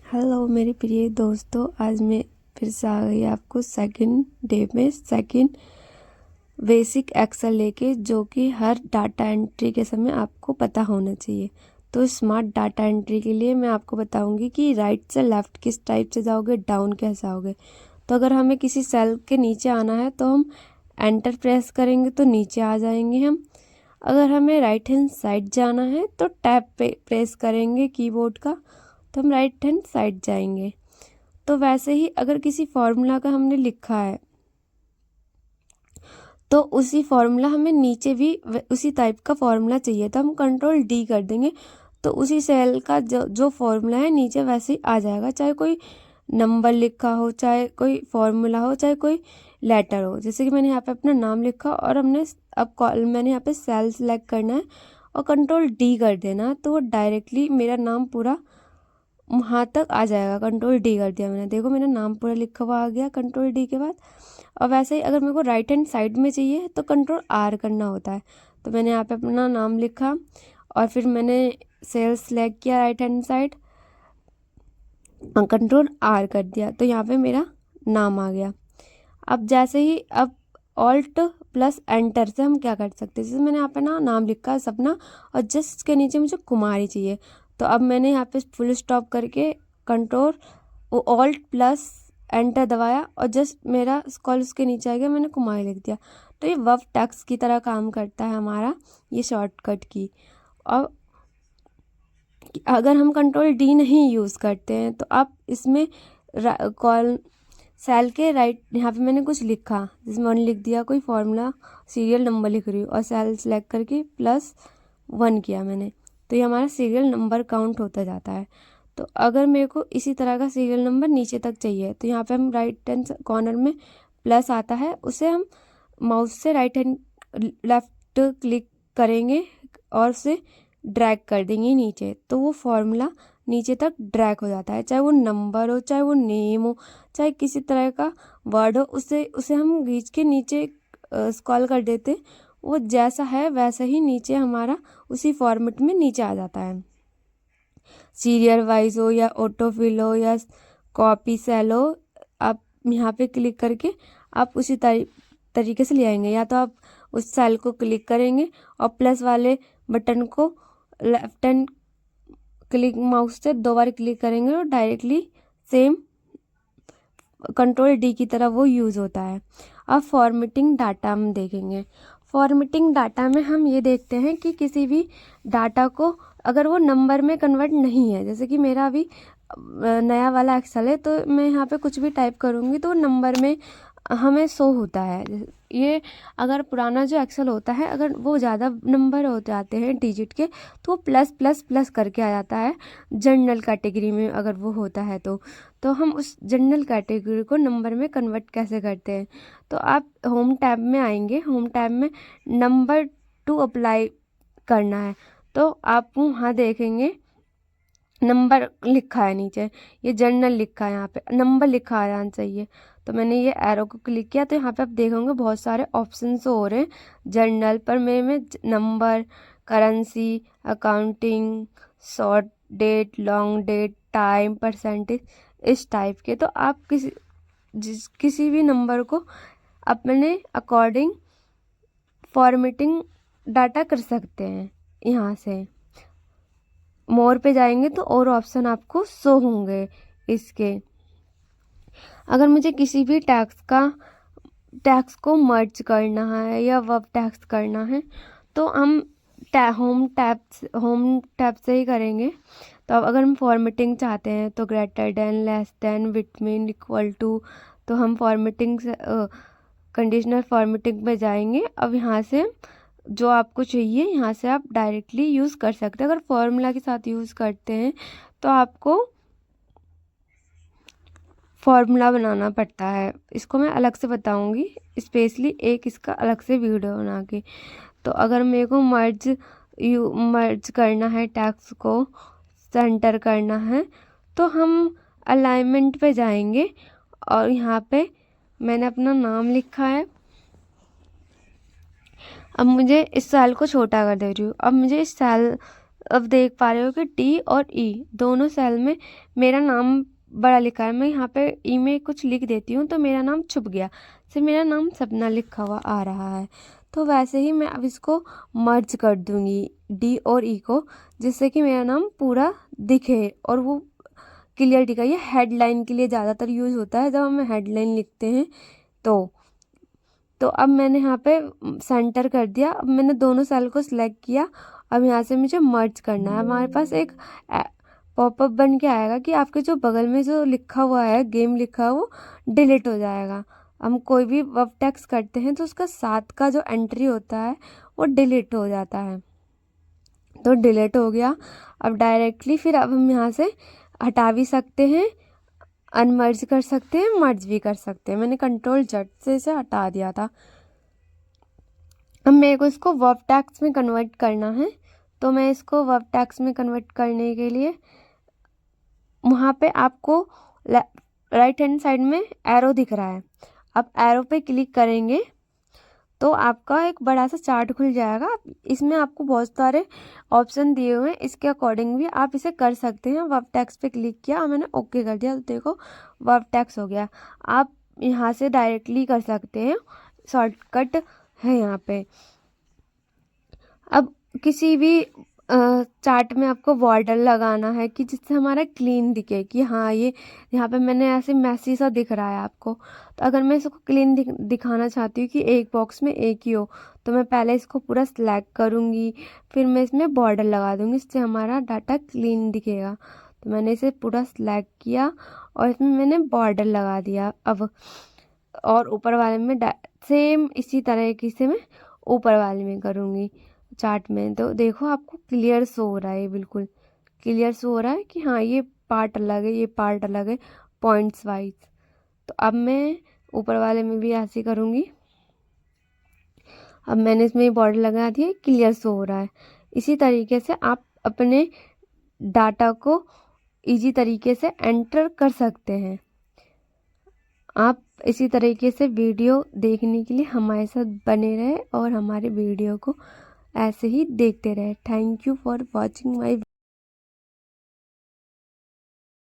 Hello मेरे प्रिय दोस्तों, आज मैं फिर से आ गई आपको सेकंड डे में सेकंड बेसिक एक्सेल लेके, जो कि हर डाटा एंट्री के समय आपको पता होना चाहिए। तो स्मार्ट डाटा एंट्री के लिए मैं आपको बताऊंगी कि राइट से लेफ़्ट किस टाइप से जाओगे, डाउन कैसे आओगे। तो अगर हमें किसी सेल के नीचे आना है तो हम एंटर प्रेस करेंगे तो नीचे आ जाएंगे हम। अगर हमें राइट हैंड साइड जाना है तो टैब पे प्रेस करेंगे कीबोर्ड का, तो हम राइट हैंड साइड जाएंगे। तो वैसे ही अगर किसी फॉर्मूला का हमने लिखा है तो उसी फॉर्मूला हमें नीचे भी उसी टाइप का फॉर्मूला चाहिए, तो हम कंट्रोल डी कर देंगे। तो उसी सेल का जो फॉर्मूला है नीचे वैसे ही आ जाएगा, चाहे कोई नंबर लिखा हो, चाहे कोई फॉर्मूला हो, चाहे कोई लेटर हो। जैसे कि मैंने यहाँ पे अपना नाम लिखा और मैंने यहाँ पे सेल सेलेक्ट करना है और कंट्रोल डी कर देना, तो वो डायरेक्टली मेरा नाम पूरा वहाँ तक आ जाएगा। कंट्रोल डी कर दिया मैंने, देखो मेरा नाम पूरा लिखा हुआ आ गया कंट्रोल डी के बाद। और वैसे ही अगर मेरे को राइट हैंड साइड में चाहिए तो कंट्रोल आर करना होता है। तो मैंने यहाँ पे अपना नाम लिखा और फिर मैंने सेल सेलेक्ट किया right hand side, control R कर दिया, तो यहाँ पे मेरा नाम आ गया। अब जैसे ही अब ऑल्ट प्लस एंटर से हम क्या कर सकते हैं, जैसे मैंने यहाँ पे नाम लिखा है सपना और जस्ट के नीचे मुझे कुमारी चाहिए। तो अब मैंने यहाँ पे फुल स्टॉप करके कंट्रोल ऑल्ट प्लस एंटर दबाया और जस्ट मेरा कॉल उसके नीचे आ गया, मैंने कुमारी लिख दिया। तो ये वर्ब टेक्स्ट की तरह काम करता है हमारा ये शॉर्टकट की। और अगर हम कंट्रोल डी नहीं यूज़ करते हैं तो आप इसमें कॉल सेल के राइट यहाँ पे मैंने कुछ लिखा, जिसमें 1 लिख दिया, कोई फॉर्मूला सीरियल नंबर लिख रही हूँ और सेल सेलेक्ट करके +1 किया मैंने, तो ये हमारा सीरियल नंबर काउंट होता जाता है। तो अगर मेरे को इसी तरह का सीरियल नंबर नीचे तक चाहिए तो यहाँ पे हम राइट हैंड कॉर्नर में प्लस आता है, उसे हम माउस से राइट हैंड लेफ्ट क्लिक करेंगे और उसे ड्रैग कर देंगे नीचे, तो वो फॉर्मूला नीचे तक ड्रैग हो जाता है। चाहे वो नंबर हो, चाहे वो नेम हो, चाहे किसी तरह का वर्ड हो, उसे हम खींच के नीचे स्क्रॉल कर देते, वो जैसा है वैसा ही नीचे हमारा उसी फॉर्मेट में नीचे आ जाता है। सीरियल वाइज हो या ऑटोफिल हो या कॉपी सेल हो, आप यहाँ पे क्लिक करके आप उसी तरीके से ले आएंगे। या तो आप उस सेल को क्लिक करेंगे और प्लस वाले बटन को लेफ्ट हैंड क्लिक माउस से 2 बार क्लिक करेंगे और डायरेक्टली सेम कंट्रोल डी की तरह वो यूज़ होता है। अब फॉर्मेटिंग डाटा हम देखेंगे। फॉर्मेटिंग डाटा में हम ये देखते हैं कि किसी भी डाटा को अगर वो नंबर में कन्वर्ट नहीं है, जैसे कि मेरा अभी नया वाला एक्सेल है, तो मैं यहाँ पे कुछ भी टाइप करूँगी तो नंबर में हमें शो होता है। ये अगर पुराना जो एक्सेल होता है, अगर वो ज़्यादा नंबर हो जाते हैं डिजिट के, तो वो प्लस प्लस प्लस करके आ जाता है जनरल कैटेगरी में अगर वो होता है तो हम उस जनरल कैटेगरी को नंबर में कन्वर्ट कैसे करते हैं। तो आप होम टैब में आएंगे, होम टैब में नंबर 2 अप्लाई करना है, तो आप वहाँ देखेंगे नंबर लिखा है नीचे, ये जनरल लिखा है, यहाँ पे नंबर लिखा आ जाना चाहिए। तो मैंने ये एरो को क्लिक किया तो यहाँ पे आप देखोगे बहुत सारे ऑप्शन हो रहे हैं जनरल पर। मेरे में number, currency, accounting, short date, long date, time, percentage, इस टाइप के। तो आप किसी भी नंबर को अपने अकॉर्डिंग फॉर्मेटिंग डाटा कर सकते हैं। यहाँ से मोर पे जाएंगे तो और ऑप्शन आपको शो होंगे इसके। अगर मुझे किसी भी टैक्स को मर्ज करना है या वर्ब टैक्स करना है तो हम होम टैब से ही करेंगे। तो अब अगर हम फॉर्मेटिंग चाहते हैं तो greater than, less than, between, equal to, तो हम फॉर्मेटिंग से कंडीशनल फॉर्मेटिंग में जाएंगे। अब यहाँ से जो आपको चाहिए यहाँ से आप डायरेक्टली यूज़ कर सकते हैं। अगर फॉर्मूला के साथ यूज़ करते हैं तो आपको फॉर्मूला बनाना पड़ता है, इसको मैं अलग से बताऊंगी, स्पेशली एक इसका अलग से वीडियो बना के। तो अगर मेरे को मर्ज करना है, टैक्स को सेंटर करना है, तो हम अलाइनमेंट पे जाएंगे और यहाँ पे मैंने अपना नाम लिखा है। अब मुझे इस सेल को छोटा कर दे रही हूँ। अब मुझे इस सेल अब देख पा रहे हो कि टी और ई दोनों सेल में मेरा नाम बड़ा लिखा है। मैं यहाँ पे ई में कुछ लिख देती हूँ तो मेरा नाम छुप गया, सिर्फ मेरा नाम सपना लिखा हुआ आ रहा है। तो वैसे ही मैं अब इसको मर्ज कर दूँगी डी और ई को, जिससे कि मेरा नाम पूरा दिखे और वो क्लियर दिखा। ये हेडलाइन के लिए ज़्यादातर यूज़ होता है, जब हम हेडलाइन लिखते हैं तो अब मैंने यहाँ पे सेंटर कर दिया। अब मैंने दोनों सेल को सिलेक्ट किया। अब यहाँ से मुझे मर्ज करना है। हमारे पास एक पॉपअप बन के आएगा कि आपके जो बगल में जो लिखा हुआ है गेम लिखा है वो डिलीट हो जाएगा। हम कोई भी वर्ब टेक्स्ट करते हैं तो उसका साथ का जो एंट्री होता है वो डिलीट हो जाता है। तो डिलीट हो गया। अब डायरेक्टली फिर अब हम यहाँ से हटा भी सकते हैं, अनमर्ज कर सकते हैं, मर्ज भी कर सकते हैं। मैंने कंट्रोल Z से इसे हटा दिया था। अब मेरे को इसको वर्ब टेक्स्ट में कन्वर्ट करना है, तो मैं इसको वर्ब टेक्स्ट में कन्वर्ट करने के लिए वहाँ पे आपको राइट हैंड साइड में एरो दिख रहा है। अब एरो पे क्लिक करेंगे तो आपका एक बड़ा सा चार्ट खुल जाएगा। इसमें आपको बहुत सारे ऑप्शन दिए हुए हैं, इसके अकॉर्डिंग भी आप इसे कर सकते हैं। वर्ब टेक्स्ट पे क्लिक किया और मैंने ओके कर दिया, तो देखो वर्ब टेक्स्ट हो गया। आप यहाँ से डायरेक्टली कर सकते हैं, शॉर्टकट है यहाँ पे। अब किसी भी चार्ट में आपको बॉर्डर लगाना है कि जिससे हमारा क्लीन दिखे कि हाँ ये यहाँ पे मैंने ऐसे मैसी सा दिख रहा है आपको। तो अगर मैं इसको क्लीन दिखाना चाहती हूँ कि एक बॉक्स में एक ही हो, तो मैं पहले इसको पूरा सिलेक्ट करूँगी, फिर मैं इसमें बॉर्डर लगा दूँगी, इससे हमारा डाटा क्लीन दिखेगा। तो मैंने इसे पूरा सिलेक्ट किया और इसमें मैंने बॉर्डर लगा दिया। अब और ऊपर वाले में सेम इसी तरीके से मैं ऊपर वाले में करूँगी चार्ट में। तो देखो आपको क्लियर शो हो रहा है, बिल्कुल क्लियर शो हो रहा है कि हाँ ये पार्ट अलग है, ये पार्ट अलग है पॉइंट्स वाइज। तो अब मैं ऊपर वाले में भी ऐसे करूँगी। अब मैंने इसमें बॉर्डर लगा दिया, क्लियर शो हो रहा है। इसी तरीके से आप अपने डाटा को इजी तरीके से एंटर कर सकते हैं। आप इसी तरीके से वीडियो देखने के लिए हमारे साथ बने रहे और हमारे वीडियो को ऐसे ही देखते रहे। Thank you for watching my